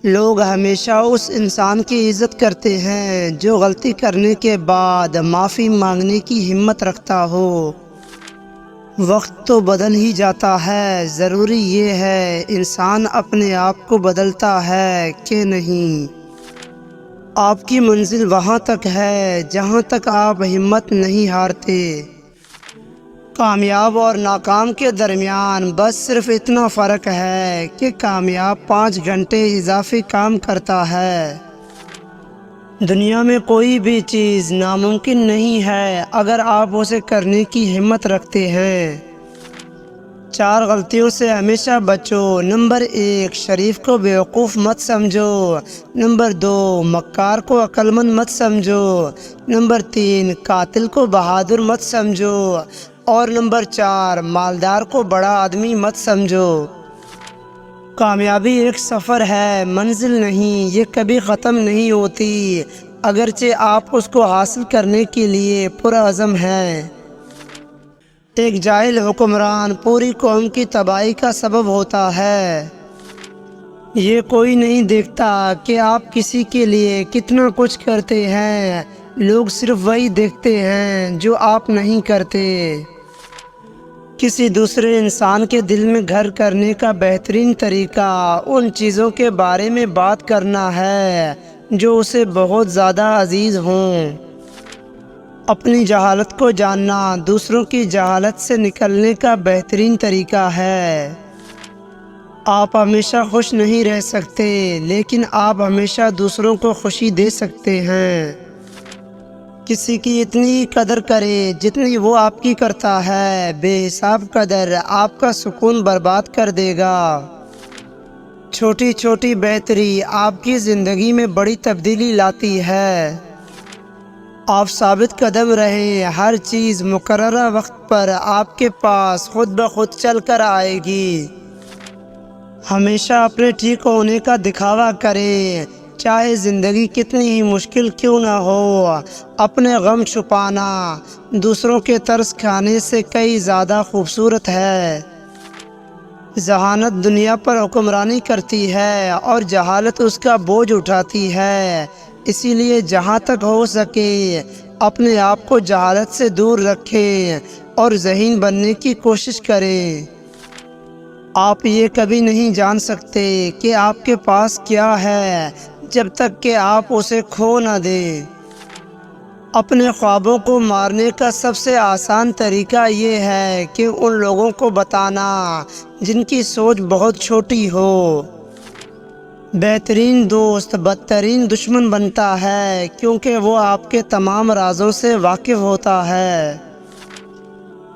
لوگ ہمیشہ اس انسان کی عزت کرتے ہیں جو غلطی کرنے کے بعد معافی مانگنے کی ہمت رکھتا ہو۔ وقت تو بدل ہی جاتا ہے، ضروری یہ ہے انسان اپنے آپ کو بدلتا ہے کہ نہیں۔ آپ کی منزل وہاں تک ہے جہاں تک آپ ہمت نہیں ہارتے۔ کامیاب اور ناکام کے درمیان بس صرف اتنا فرق ہے کہ کامیاب 5 گھنٹے اضافی کام کرتا ہے۔ دنیا میں کوئی بھی چیز ناممکن نہیں ہے اگر آپ اسے کرنے کی ہمت رکھتے ہیں۔ 4 غلطیوں سے ہمیشہ بچو۔ نمبر 1، شریف کو بیوقوف مت سمجھو۔ نمبر 2، مکار کو عقل مند مت سمجھو۔ نمبر 3، قاتل کو بہادر مت سمجھو۔ اور نمبر 4، مالدار کو بڑا آدمی مت سمجھو۔ کامیابی ایک سفر ہے، منزل نہیں۔ یہ کبھی ختم نہیں ہوتی اگرچہ آپ اس کو حاصل کرنے کے لیے پرعزم ہیں۔ ایک جاہل حکمران پوری قوم کی تباہی کا سبب ہوتا ہے۔ یہ کوئی نہیں دیکھتا کہ آپ کسی کے لیے کتنا کچھ کرتے ہیں، لوگ صرف وہی دیکھتے ہیں جو آپ نہیں کرتے۔ کسی دوسرے انسان کے دل میں گھر کرنے کا بہترین طریقہ ان چیزوں کے بارے میں بات کرنا ہے جو اسے بہت زیادہ عزیز ہوں۔ اپنی جہالت کو جاننا دوسروں کی جہالت سے نکلنے کا بہترین طریقہ ہے۔ آپ ہمیشہ خوش نہیں رہ سکتے لیکن آپ ہمیشہ دوسروں کو خوشی دے سکتے ہیں۔ کسی کی اتنی قدر کرے جتنی وہ آپ کی کرتا ہے، بے حساب قدر آپ کا سکون برباد کر دے گا۔ چھوٹی چھوٹی بہتری آپ کی زندگی میں بڑی تبدیلی لاتی ہے۔ آپ ثابت قدم رہیں، ہر چیز مقررہ وقت پر آپ کے پاس خود بخود چل کر آئے گی۔ ہمیشہ اپنے ٹھیک ہونے کا دکھاوا کریں، چاہے زندگی کتنی ہی مشکل کیوں نہ ہو۔ اپنے غم چھپانا دوسروں کے ترس کھانے سے کئی زیادہ خوبصورت ہے۔ ذہانت دنیا پر حکمرانی کرتی ہے اور جہالت اس کا بوجھ اٹھاتی ہے، اسی لیے جہاں تک ہو سکے اپنے آپ کو جہالت سے دور رکھیں اور ذہین بننے کی کوشش کریں۔ آپ یہ کبھی نہیں جان سکتے کہ آپ کے پاس کیا ہے جب تک کہ آپ اسے کھو نہ دیں۔ اپنے خوابوں کو مارنے کا سب سے آسان طریقہ یہ ہے کہ ان لوگوں کو بتانا جن کی سوچ بہت چھوٹی ہو۔ بہترین دوست بدترین دشمن بنتا ہے کیونکہ وہ آپ کے تمام رازوں سے واقف ہوتا ہے۔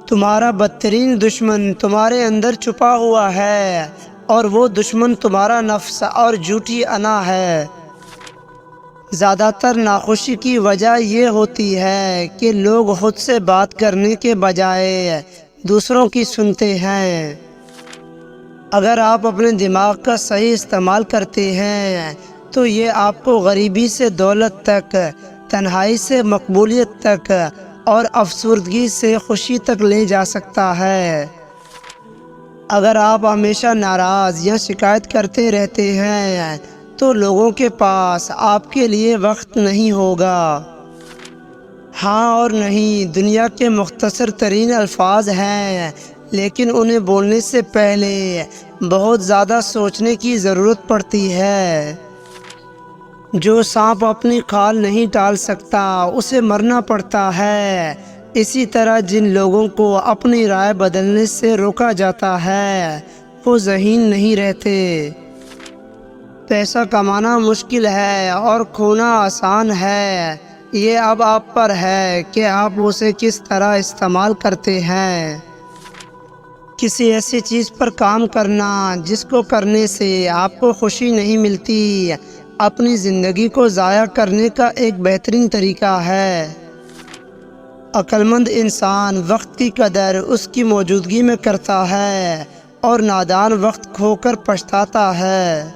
تمہارا بدترین دشمن تمہارے اندر چھپا ہوا ہے اور وہ دشمن تمہارا نفس اور جھوٹی انا ہے۔ زیادہ تر ناخوشی کی وجہ یہ ہوتی ہے کہ لوگ خود سے بات کرنے کے بجائے دوسروں کی سنتے ہیں۔ اگر آپ اپنے دماغ کا صحیح استعمال کرتے ہیں تو یہ آپ کو غریبی سے دولت تک، تنہائی سے مقبولیت تک اور افسردگی سے خوشی تک لے جا سکتا ہے۔ اگر آپ ہمیشہ ناراض یا شکایت کرتے رہتے ہیں تو لوگوں کے پاس آپ کے لیے وقت نہیں ہوگا۔ ہاں اور نہیں دنیا کے مختصر ترین الفاظ ہیں لیکن انہیں بولنے سے پہلے بہت زیادہ سوچنے کی ضرورت پڑتی ہے۔ جو سانپ اپنی کھال نہیں ٹال سکتا اسے مرنا پڑتا ہے، اسی طرح جن لوگوں کو اپنی رائے بدلنے سے روکا جاتا ہے وہ ذہین نہیں رہتے۔ پیسہ کمانا مشکل ہے اور کھونا آسان ہے، یہ اب آپ پر ہے کہ آپ اسے کس طرح استعمال کرتے ہیں۔ کسی ایسی چیز پر کام کرنا جس کو کرنے سے آپ کو خوشی نہیں ملتی اپنی زندگی کو ضائع کرنے کا ایک بہترین طریقہ ہے۔ عقل مند انسان وقت کی قدر اس کی موجودگی میں کرتا ہے اور نادان وقت کھو کر پچھتاتا ہے۔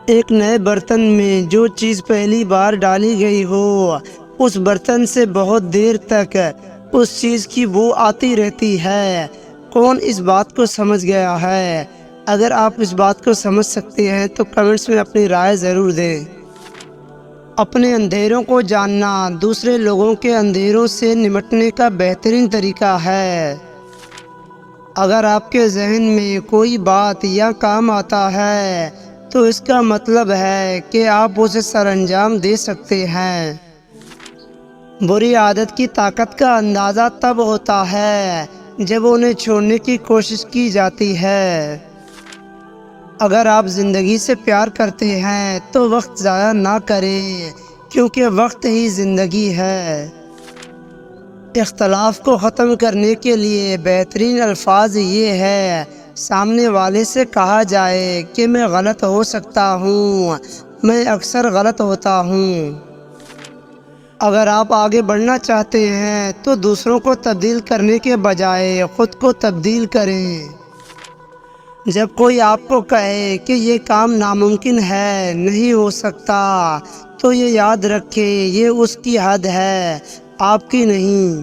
ایک نئے برتن میں جو چیز پہلی بار ڈالی گئی ہو اس برتن سے بہت دیر تک اس چیز کی بو آتی رہتی ہے۔ کون اس بات کو سمجھ گیا ہے؟ اگر آپ اس بات کو سمجھ سکتے ہیں تو کمنٹس میں اپنی رائے ضرور دیں۔ اپنے اندھیروں کو جاننا دوسرے لوگوں کے اندھیروں سے نمٹنے کا بہترین طریقہ ہے۔ اگر آپ کے ذہن میں کوئی بات یا کام آتا ہے تو اس کا مطلب ہے کہ آپ اسے سر انجام دے سکتے ہیں۔ بری عادت کی طاقت کا اندازہ تب ہوتا ہے جب انہیں چھوڑنے کی کوشش کی جاتی ہے۔ اگر آپ زندگی سے پیار کرتے ہیں تو وقت ضائع نہ کریں، کیونکہ وقت ہی زندگی ہے۔ اختلاف کو ختم کرنے کے لیے بہترین الفاظ یہ ہے، سامنے والے سے کہا جائے کہ میں غلط ہو سکتا ہوں، میں اکثر غلط ہوتا ہوں۔ اگر آپ آگے بڑھنا چاہتے ہیں تو دوسروں کو تبدیل کرنے کے بجائے خود کو تبدیل کریں۔ جب کوئی آپ کو کہے کہ یہ کام ناممکن ہے، نہیں ہو سکتا، تو یہ یاد رکھیں یہ اس کی حد ہے، آپ کی نہیں۔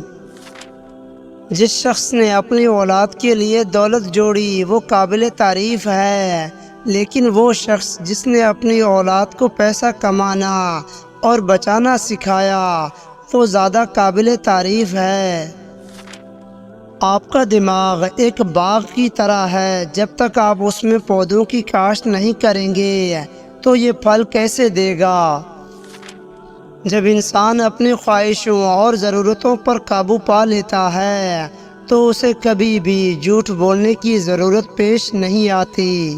جس شخص نے اپنی اولاد کے لیے دولت جوڑی وہ قابل تعریف ہے، لیکن وہ شخص جس نے اپنی اولاد کو پیسہ کمانا اور بچانا سکھایا وہ زیادہ قابل تعریف ہے۔ آپ کا دماغ ایک باغ کی طرح ہے، جب تک آپ اس میں پودوں کی کاشت نہیں کریں گے تو یہ پھل کیسے دے گا؟ جب انسان اپنی خواہشوں اور ضرورتوں پر قابو پا لیتا ہے تو اسے کبھی بھی جھوٹ بولنے کی ضرورت پیش نہیں آتی۔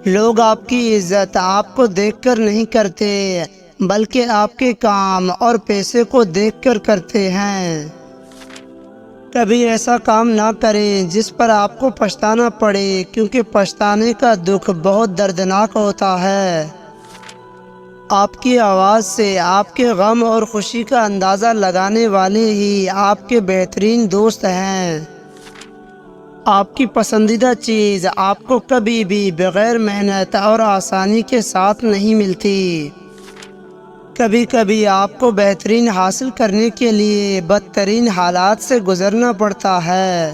لوگ آپ کی عزت آپ کو دیکھ کر نہیں کرتے بلکہ آپ کے کام اور پیسے کو دیکھ کر کرتے ہیں۔ کبھی ایسا کام نہ کریں جس پر آپ کو پچھتانا پڑے، کیونکہ پچھتانے کا دکھ بہت دردناک ہوتا ہے۔ آپ کی آواز سے آپ کے غم اور خوشی کا اندازہ لگانے والے ہی آپ کے بہترین دوست ہیں۔ آپ کی پسندیدہ چیز آپ کو کبھی بھی بغیر محنت اور آسانی کے ساتھ نہیں ملتی۔ کبھی کبھی آپ کو بہترین حاصل کرنے کے لیے بدترین حالات سے گزرنا پڑتا ہے۔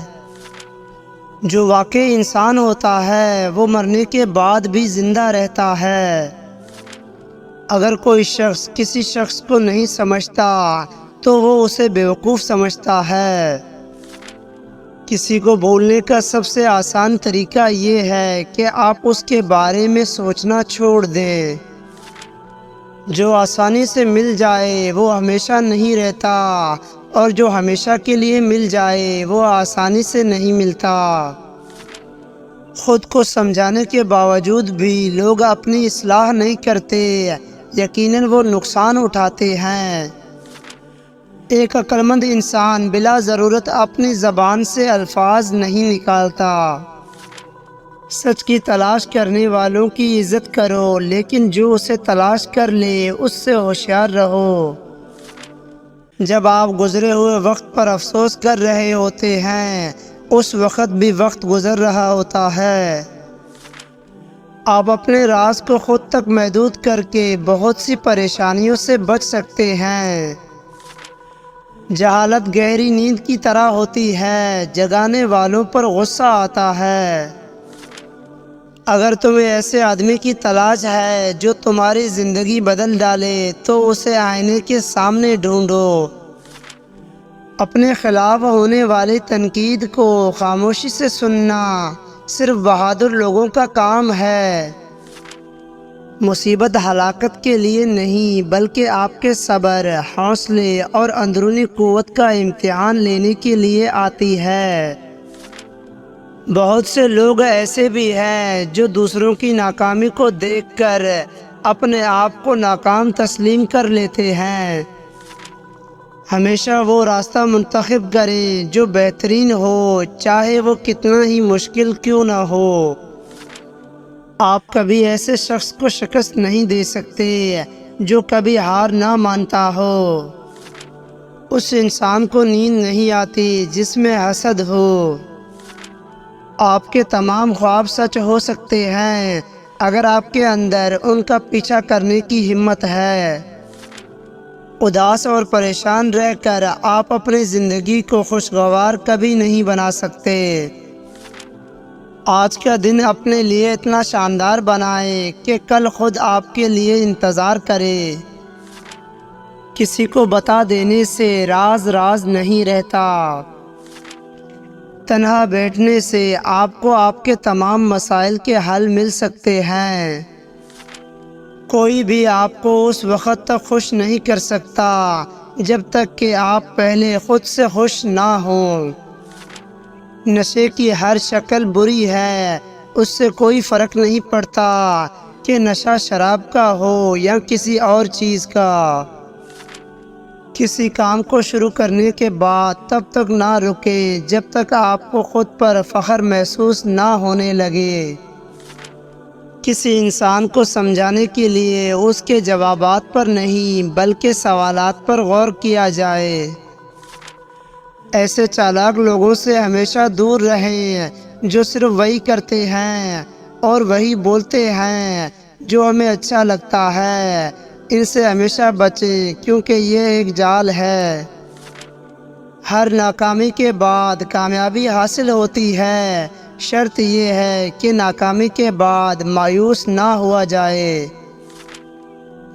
جو واقعی انسان ہوتا ہے وہ مرنے کے بعد بھی زندہ رہتا ہے۔ اگر کوئی شخص کسی شخص کو نہیں سمجھتا تو وہ اسے بیوقوف سمجھتا ہے۔ کسی کو بھولنے کا سب سے آسان طریقہ یہ ہے کہ آپ اس کے بارے میں سوچنا چھوڑ دیں۔ جو آسانی سے مل جائے وہ ہمیشہ نہیں رہتا، اور جو ہمیشہ کے لیے مل جائے وہ آسانی سے نہیں ملتا۔ خود کو سمجھانے کے باوجود بھی لوگ اپنی اصلاح نہیں کرتے، یقیناً وہ نقصان اٹھاتے ہیں۔ ایک عقل مند انسان بلا ضرورت اپنی زبان سے الفاظ نہیں نکالتا۔ سچ کی تلاش کرنے والوں کی عزت کرو، لیکن جو اسے تلاش کر لے اس سے ہوشیار رہو۔ جب آپ گزرے ہوئے وقت پر افسوس کر رہے ہوتے ہیں اس وقت بھی وقت گزر رہا ہوتا ہے۔ آپ اپنے راز کو خود تک محدود کر کے بہت سی پریشانیوں سے بچ سکتے ہیں۔ جہالت گہری نیند کی طرح ہوتی ہے، جگانے والوں پر غصہ آتا ہے۔ اگر تمہیں ایسے آدمی کی تلاش ہے جو تمہاری زندگی بدل ڈالے تو اسے آئینے کے سامنے ڈھونڈو۔ اپنے خلاف ہونے والی تنقید کو خاموشی سے سننا صرف بہادر لوگوں کا کام ہے۔ مصیبت ہلاکت کے لیے نہیں بلکہ آپ کے صبر، حوصلے اور اندرونی قوت کا امتحان لینے کے لیے آتی ہے۔ بہت سے لوگ ایسے بھی ہیں جو دوسروں کی ناکامی کو دیکھ کر اپنے آپ کو ناکام تسلیم کر لیتے ہیں۔ ہمیشہ وہ راستہ منتخب کریں جو بہترین ہو، چاہے وہ کتنا ہی مشکل کیوں نہ ہو۔ آپ کبھی ایسے شخص کو شکست نہیں دے سکتے جو کبھی ہار نہ مانتا ہو۔ اس انسان کو نیند نہیں آتی جس میں حسد ہو۔ آپ کے تمام خواب سچ ہو سکتے ہیں اگر آپ کے اندر ان کا پیچھا کرنے کی ہمت ہے۔ اداس اور پریشان رہ کر آپ اپنی زندگی کو خوشگوار کبھی نہیں بنا سکتے۔ آج کا دن اپنے لیے اتنا شاندار بنائے کہ کل خود آپ کے لیے انتظار کرے۔ کسی کو بتا دینے سے راز راز نہیں رہتا۔ تنہا بیٹھنے سے آپ کو آپ کے تمام مسائل کے حل مل سکتے ہیں۔ کوئی بھی آپ کو اس وقت تک خوش نہیں کر سکتا جب تک کہ آپ پہلے خود سے خوش نہ ہوں۔ نشے کی ہر شکل بری ہے، اس سے کوئی فرق نہیں پڑتا کہ نشہ شراب کا ہو یا کسی اور چیز کا۔ کسی کام کو شروع کرنے کے بعد تب تک نہ رکیں جب تک آپ کو خود پر فخر محسوس نہ ہونے لگے۔ کسی انسان کو سمجھانے کے لیے اس کے جوابات پر نہیں بلکہ سوالات پر غور کیا جائے۔ ایسے چالاک لوگوں سے ہمیشہ دور رہیں جو صرف وہی کرتے ہیں اور وہی بولتے ہیں جو ہمیں اچھا لگتا ہے۔ ان سے ہمیشہ بچیں کیونکہ یہ ایک جال ہے۔ ہر ناکامی کے بعد کامیابی حاصل ہوتی ہے، شرط یہ ہے کہ ناکامی کے بعد مایوس نہ ہوا جائے۔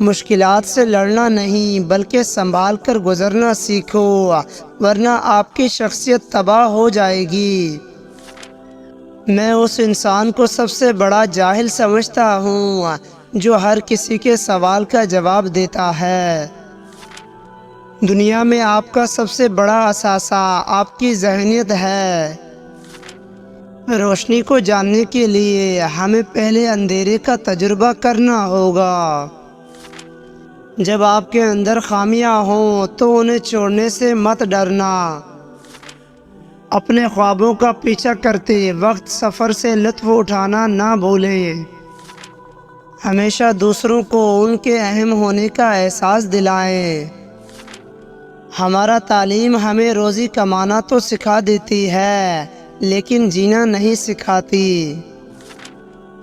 مشکلات سے لڑنا نہیں بلکہ سنبھال کر گزرنا سیکھو، ورنہ آپ کی شخصیت تباہ ہو جائے گی۔ میں اس انسان کو سب سے بڑا جاہل سمجھتا ہوں جو ہر کسی کے سوال کا جواب دیتا ہے۔ دنیا میں آپ کا سب سے بڑا اثاثہ آپ کی ذہنیت ہے۔ روشنی کو جاننے کے لیے ہمیں پہلے اندھیرے کا تجربہ کرنا ہوگا۔ جب آپ کے اندر خامیاں ہوں تو انہیں چھوڑنے سے مت ڈرنا۔ اپنے خوابوں کا پیچھا کرتے وقت سفر سے لطف اٹھانا نہ بھولیں۔ ہمیشہ دوسروں کو ان کے اہم ہونے کا احساس دلائیں۔ ہمارا تعلیم ہمیں روزی کمانا تو سکھا دیتی ہے لیکن جینا نہیں سکھاتی۔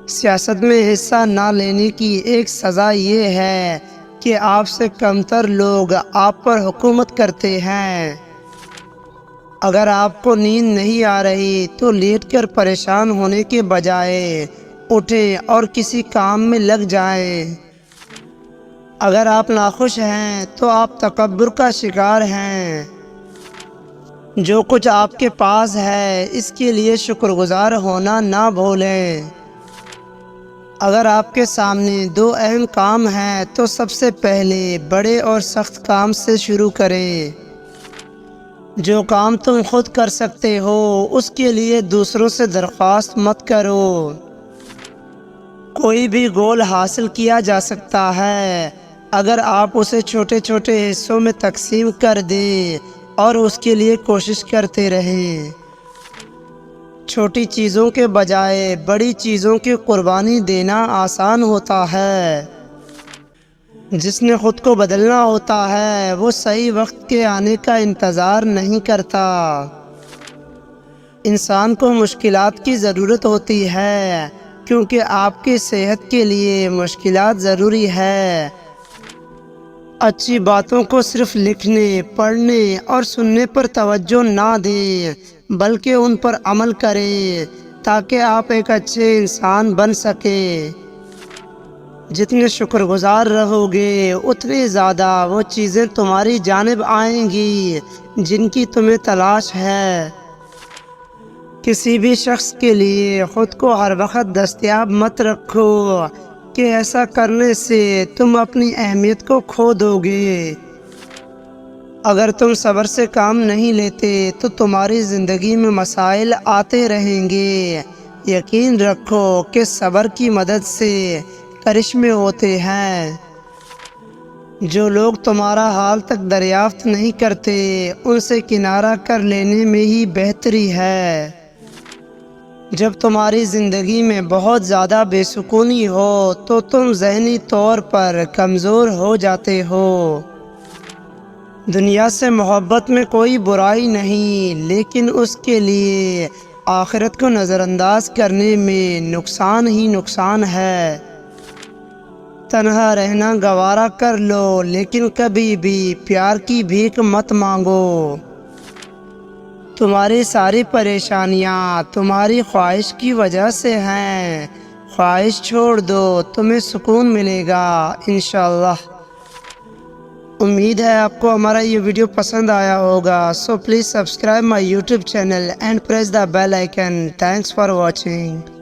سیاست میں حصہ نہ لینے کی ایک سزا یہ ہے کہ آپ سے کمتر لوگ آپ پر حکومت کرتے ہیں۔ اگر آپ کو نیند نہیں آ رہی تو لیٹ کر پریشان ہونے کے بجائے اٹھیں اور کسی کام میں لگ جائیں۔ اگر آپ ناخوش ہیں تو آپ تکبر کا شکار ہیں۔ جو کچھ آپ کے پاس ہے اس کے لیے شکر گزار ہونا نہ بھولیں۔ اگر آپ کے سامنے دو اہم کام ہیں تو سب سے پہلے بڑے اور سخت کام سے شروع کریں۔ جو کام تم خود کر سکتے ہو اس کے لیے دوسروں سے درخواست مت کرو۔ کوئی بھی گول حاصل کیا جا سکتا ہے اگر آپ اسے چھوٹے چھوٹے حصوں میں تقسیم کر دیں اور اس کے لیے کوشش کرتے رہیں۔ چھوٹی چیزوں کے بجائے بڑی چیزوں کی قربانی دینا آسان ہوتا ہے۔ جس نے خود کو بدلنا ہوتا ہے وہ صحیح وقت کے آنے کا انتظار نہیں کرتا۔ انسان کو مشکلات کی ضرورت ہوتی ہے کیونکہ آپ کی صحت کے لیے مشکلات ضروری ہے۔ اچھی باتوں کو صرف لکھنے، پڑھنے اور سننے پر توجہ نہ دیں بلکہ ان پر عمل کریں تاکہ آپ ایک اچھے انسان بن سکیں۔ جتنے شکر گزار رہو گے اتنی زیادہ وہ چیزیں تمہاری جانب آئیں گی جن کی تمہیں تلاش ہے۔ کسی بھی شخص کے لیے خود کو ہر وقت دستیاب مت رکھو کہ ایسا کرنے سے تم اپنی اہمیت کو کھو دو گے۔ اگر تم صبر سے کام نہیں لیتے تو تمہاری زندگی میں مسائل آتے رہیں گے۔ یقین رکھو کہ صبر کی مدد سے کرشمے ہوتے ہیں۔ جو لوگ تمہارا حال تک دریافت نہیں کرتے ان سے کنارہ کر لینے میں ہی بہتری ہے۔ جب تمہاری زندگی میں بہت زیادہ بے سکونی ہو تو تم ذہنی طور پر کمزور ہو جاتے ہو۔ دنیا سے محبت میں کوئی برائی نہیں لیکن اس کے لیے آخرت کو نظر انداز کرنے میں نقصان ہی نقصان ہے۔ تنہا رہنا گوارا کر لو لیکن کبھی بھی پیار کی بھیک مت مانگو۔ تمہاری ساری پریشانیاں تمہاری خواہش کی وجہ سے ہیں، خواہش چھوڑ دو، تمہیں سکون ملے گا انشاءاللہ۔ امید ہے آپ کو ہمارا یہ ویڈیو پسند آیا ہوگا، so please subscribe my YouTube channel and press the bell icon. Thanks for watching.